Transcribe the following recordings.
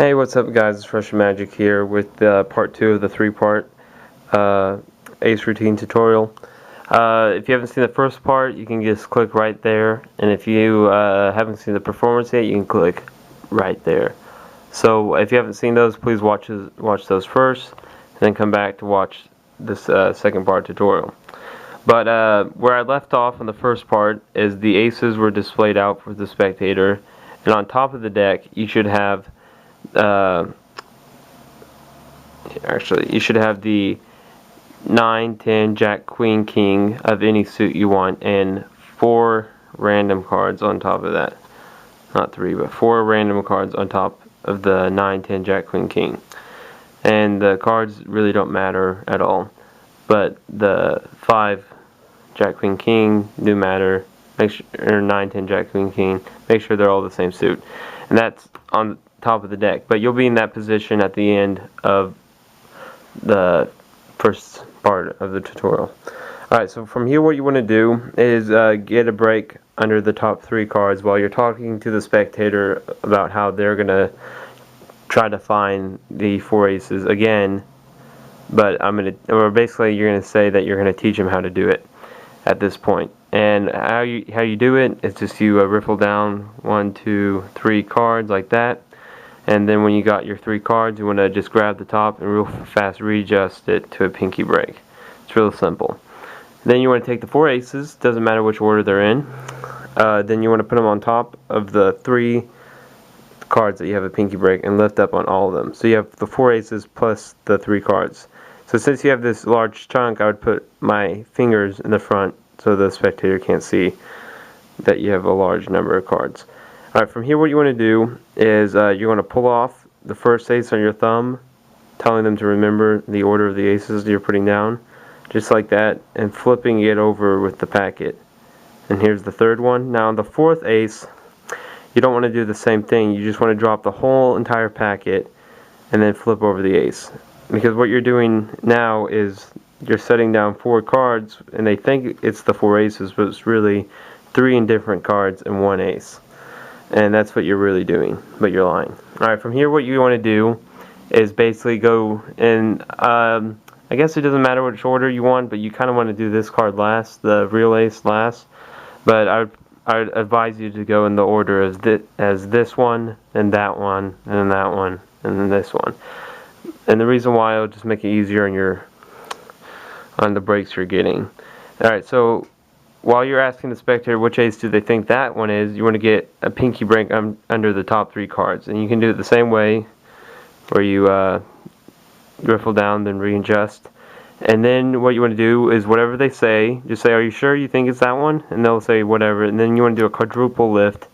Hey, what's up guys, it's Russian Magic here with part 2 of the 3-part ace routine tutorial. If you haven't seen the first part, you can just click right there, and if you haven't seen the performance yet, you can click right there. So if you haven't seen those, please watch those first, and then come back to watch this second part tutorial. But where I left off in the first part is the aces were displayed out for the spectator, and on top of the deck you should have you should have the 9, 10, Jack, Queen, King of any suit you want, and 4 random cards on top of that. Not 3, but 4 random cards on top of the 9, 10, Jack, Queen, King. And the cards really don't matter at all, but the 5 Jack, Queen, King do matter. Make sure, or 9, 10, Jack, Queen, King. Make sure they're all the same suit, and that's on top of the deck. But you'll be in that position at the end of the first part of the tutorial. Alright, so from here what you want to do is get a break under the top 3 cards while you're talking to the spectator about how they're going to try to find the 4 aces again, but basically you're going to say that you're going to teach them how to do it at this point. And how you do it is just you riffle down 1, 2, 3 cards like that, and then when you got your 3 cards, you want to just grab the top and real fast readjust it to a pinky break. It's real simple. Then you want to take the 4 aces, doesn't matter which order they're in, then you want to put them on top of the 3 cards that you have a pinky break and lift up on all of them. So you have the 4 aces plus the 3 cards. So since you have this large chunk, I would put my fingers in the front so the spectator can't see that you have a large number of cards. Alright, from here what you want to do is you want to pull off the first ace on your thumb, telling them to remember the order of the aces you're putting down, just like that, and flipping it over with the packet. And here's the 3rd one. Now on the 4th ace, you don't want to do the same thing. You just want to drop the whole entire packet and then flip over the ace. Because what you're doing now is you're setting down 4 cards, and they think it's the 4 aces, but it's really 3 indifferent cards and 1 ace. And that's what you're really doing, but you're lying. Alright, from here what you want to do is basically go and I guess it doesn't matter which order you want, but you kind of want to do this card last, the real ace last. But I would advise you to go in the order as this one, and that one, and then that one, and then this one. And the reason why, it'll just make it easier on the breaks you're getting. Alright, so while you're asking the spectator which ace do they think that one is, you want to get a pinky break under the top 3 cards. And you can do it the same way, where you riffle down, then readjust. And then what you want to do is whatever they say, just say, are you sure you think it's that one? And they'll say whatever. And then you want to do a quadruple lift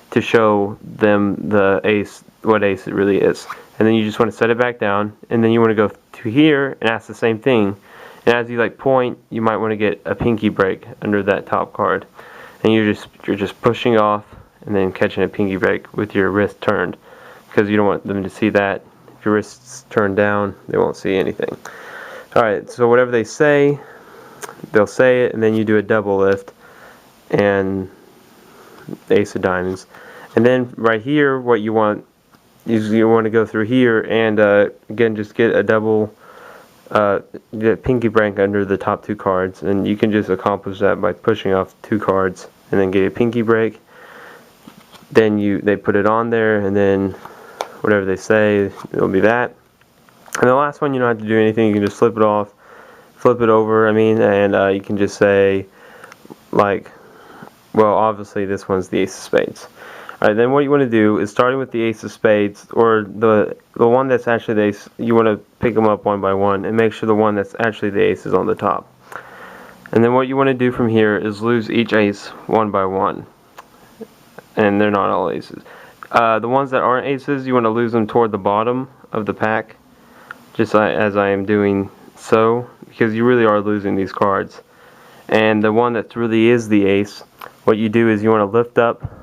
to show them the ace, what ace it really is. And then you just want to set it back down, and then you want to go to here and ask the same thing. And as you point, you might want to get a pinky break under that top card. And you're just pushing off and then catching a pinky break with your wrist turned, because you don't want them to see that. If your wrist's turned down, they won't see anything. Alright, so whatever they say, they'll say it, and then you do a double lift and ace of diamonds. And then right here, what you want is you want to go through here and again just get a double get a pinky break under the top 2 cards, and you can just accomplish that by pushing off 2 cards and then get a pinky break. Then they put it on there, and then whatever they say, it'll be that. And the last one, you don't have to do anything. You can just flip it off, flip it over, and you can just say, like, well, obviously this one's the ace of spades. Alright, then what you want to do is, starting with the ace of spades, or the one that's actually the ace, you want to pick them up one by one and make sure the one that's actually the ace is on the top. And then what you want to do from here is lose each ace one by one. And they're not all aces. The ones that aren't aces, you want to lose them toward the bottom of the pack, just as I am doing so, because you really are losing these cards. And the one that really is the ace, what you do is you want to lift up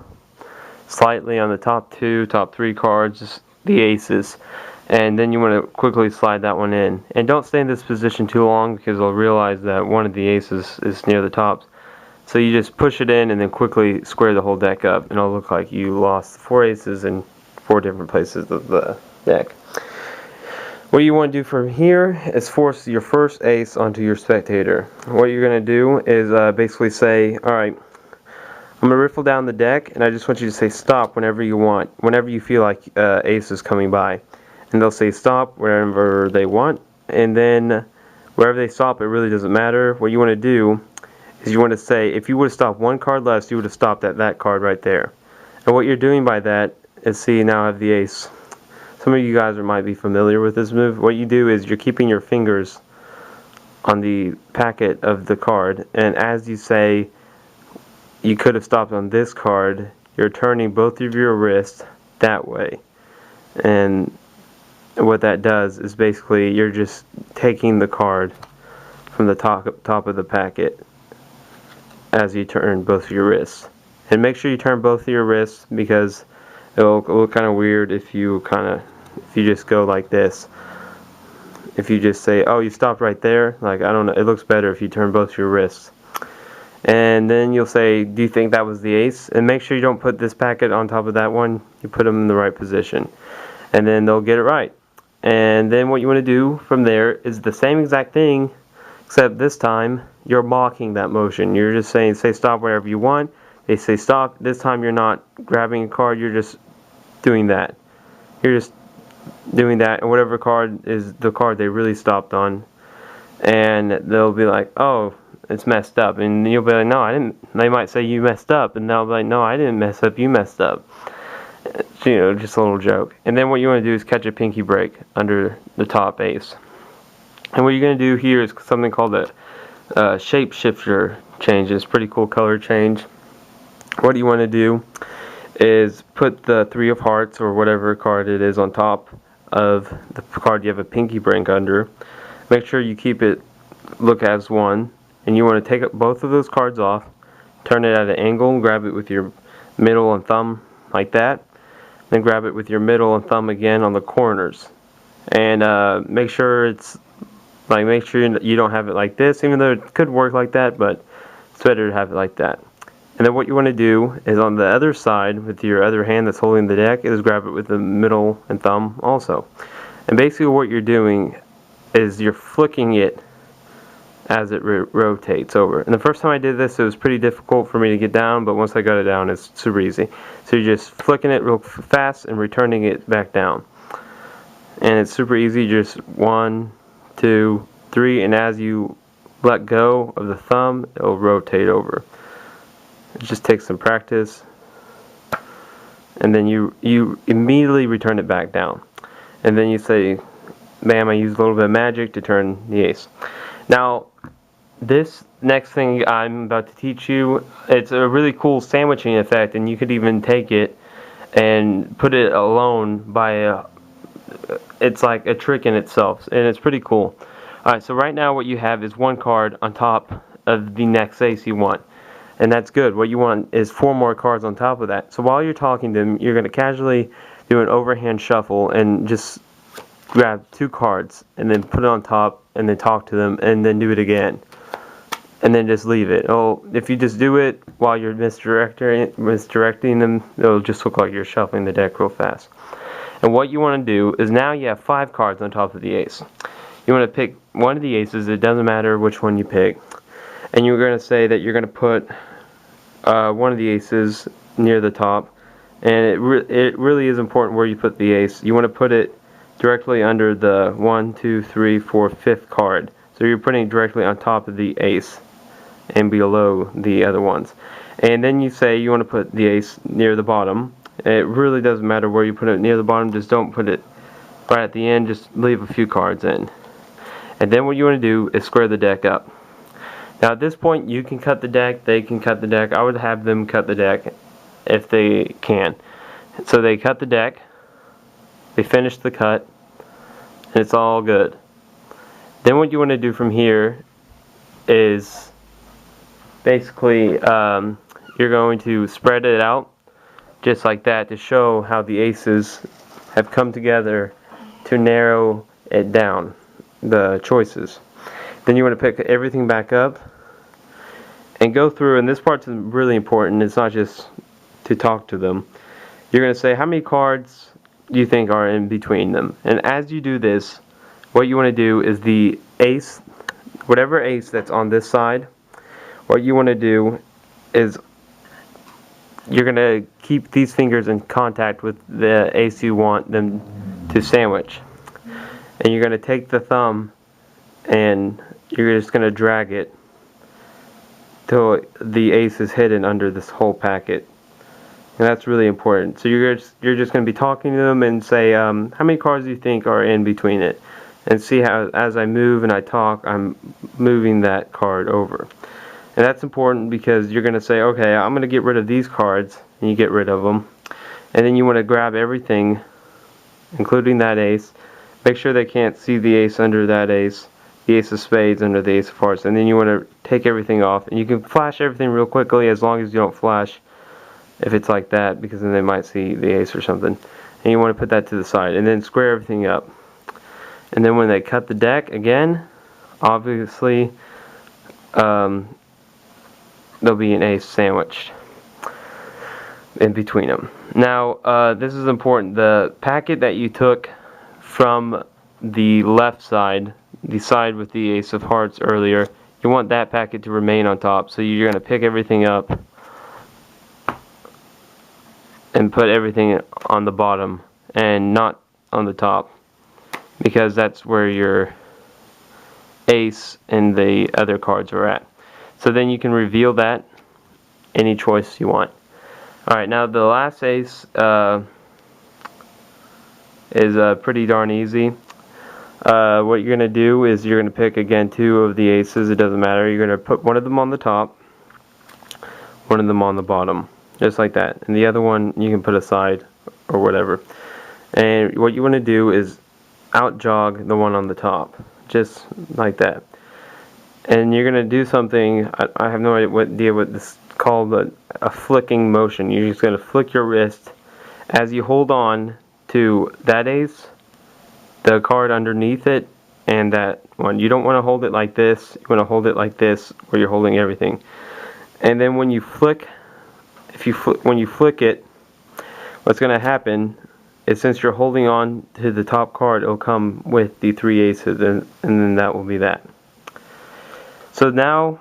slightly on the top 3 cards, just the aces, and then you want to quickly slide that one in. And don't stay in this position too long, because they'll realize that one of the aces is near the top. So you just push it in and then quickly square the whole deck up, and it'll look like you lost 4 aces and 4 different places of the deck. What you want to do from here is force your first ace onto your spectator. What you're going to do is basically say, alright, I'm going to riffle down the deck, and I just want you to say stop whenever you want, whenever you feel like ace is coming by. And they'll say stop wherever they want, and then wherever they stop, it really doesn't matter. What you want to do is you want to say, if you would have stopped one card less, you would have stopped at that card right there. And what you're doing by that is, see, now I have the ace. Some of you guys might be familiar with this move. What you do is you're keeping your fingers on the packet of the card, and as you say you could have stopped on this card, you're turning both of your wrists that way. And what that does is basically you're just taking the card from the top of the packet as you turn both of your wrists. And make sure you turn both of your wrists, because it'll look kind of weird if you just go like this. If you just say, oh, you stopped right there, like, I don't know, it looks better if you turn both your wrists. And then you'll say, do you think that was the ace? And make sure you don't put this packet on top of that one. You put them in the right position, and then they'll get it right. And then what you want to do from there is the same exact thing, except this time you're mocking that motion. You're just saying, say stop wherever you want. They say stop. This time you're not grabbing a card, you're just doing that. You're just doing that, and whatever card is the card they really stopped on, and they'll be like, oh, it's messed up, and you'll be like, no, I didn't. They might say you messed up, and they'll be like, no, I didn't mess up, you messed up. You know, just a little joke. And then what you want to do is catch a pinky break under the top ace. And what you're going to do here is something called a shapeshifter change. It's a pretty cool color change. What you want to do is put the 3 of hearts or whatever card it is on top of the card you have a pinky break under. Make sure you keep it look as one, and you want to take both of those cards off, turn it at an angle, and grab it with your middle and thumb like that, then grab it with your middle and thumb again on the corners, and make sure it's like, make sure you don't have it like this, even though it could work like that, but it's better to have it like that. And then what you want to do is on the other side, with your other hand that's holding the deck, is grab it with the middle and thumb also. And basically what you're doing is you're flicking it as it rotates over. And the first time I did this, it was pretty difficult for me to get down, but once I got it down, it's super easy. So you're just flicking it real fast and returning it back down. And it's super easy, just 1, 2, 3, and as you let go of the thumb, it'll rotate over. It just takes some practice, and then you immediately return it back down, and then you say, bam, I used a little bit of magic to turn the ace. Now this next thing I'm about to teach you, it's a really cool sandwiching effect, and you could even take it and put it alone by it's like a trick in itself, and it's pretty cool. Alright, so right now what you have is 1 card on top of the next ace you want. And that's good. What you want is 4 more cards on top of that. So while you're talking to them, you're going to casually do an overhand shuffle and just grab 2 cards and then put it on top and then talk to them and then do it again. And then just leave it. Oh, if you just do it while you're misdirecting them, it'll just look like you're shuffling the deck real fast. And what you want to do is now you have 5 cards on top of the ace. You want to pick one of the aces. It doesn't matter which one you pick. And you're going to say that you're going to put one of the aces near the top, and it really is important where you put the ace. You want to put it directly under the 1, 2, 3, 4, 5th card. So you're putting it directly on top of the ace and below the other ones. And then you say you want to put the ace near the bottom. It really doesn't matter where you put it near the bottom, just don't put it right at the end, just leave a few cards in. And then what you want to do is square the deck up. Now at this point you can cut the deck, they can cut the deck. I would have them cut the deck if they can. So they cut the deck, they finish the cut, and it's all good. Then what you want to do from here is basically you're going to spread it out just like that to show how the aces have come together to narrow it down, the choices. Then you want to pick everything back up and go through, and this part's really important. It's not just to talk to them. You're going to say how many cards you think are in between them. And as you do this, what you want to do is the ace, whatever ace that's on this side, what you want to do is you're going to keep these fingers in contact with the ace you want them to sandwich. And you're going to take the thumb and you're just going to drag it till the ace is hidden under this whole packet. And that's really important. So you're just going to be talking to them and say, how many cards do you think are in between it? And see how, as I move and I talk, I'm moving that card over. And that's important because you're going to say, okay, I'm going to get rid of these cards, and you get rid of them. And then you want to grab everything, including that ace. Make sure they can't see the ace under that ace, the ace of spades under the ace of hearts. And then you want to take everything off. And you can flash everything real quickly as long as you don't flash if it's like that, because then they might see the ace or something. And you want to put that to the side. And then square everything up. And then when they cut the deck again, obviously there'll be an ace sandwiched in between them. Now this is important. The packet that you took from the left side, the side with the ace of hearts earlier, you want that packet to remain on top. So you're going to pick everything up and put everything on the bottom and not on the top, because that's where your ace and the other cards are at. So then you can reveal that any choice you want. Alright, now the last ace is pretty darn easy. What you're going to do is you're going to pick again two of the aces. It doesn't matter. You're going to put one of them on the top, one of them on the bottom, just like that. And the other one you can put aside or whatever. And what you want to do is out jog the one on the top, just like that. And you're going to do something, I have no idea what this is called, but a flicking motion. You're just going to flick your wrist as you hold on to that ace, the card underneath it, and that one. You don't want to hold it like this. You want to hold it like this, where you're holding everything. And then when you flick, when you flick it, what's going to happen is, since you're holding on to the top card, it'll come with the three aces, and then that will be that. So now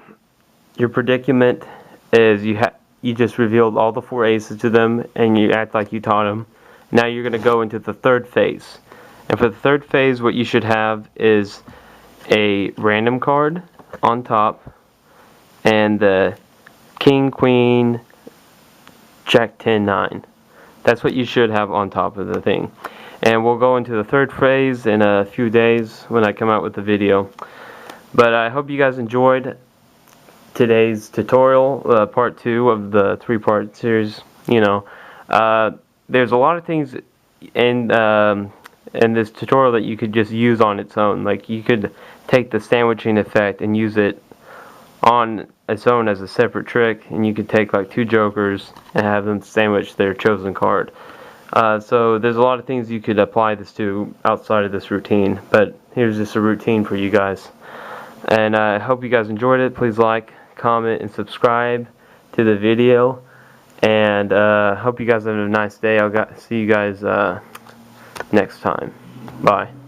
your predicament is you just revealed all the four aces to them, and you act like you taught them. Now you're going to go into the third phase. And for the third phase, what you should have is a random card on top, and the king, queen, jack, 10, 9. That's what you should have on top of the thing. And we'll go into the third phase in a few days when I come out with the video. But I hope you guys enjoyed today's tutorial, part 2 of the 3-part series. You know, there's a lot of things in this tutorial that you could just use on its own. Like, you could take the sandwiching effect and use it on its own as a separate trick, and you could take like 2 jokers and have them sandwich their chosen card. So there's a lot of things you could apply this to outside of this routine, but here's just a routine for you guys. And I hope you guys enjoyed it. Please like, comment, and subscribe to the video. And hope you guys have a nice day. I'll see you guys next time. Bye.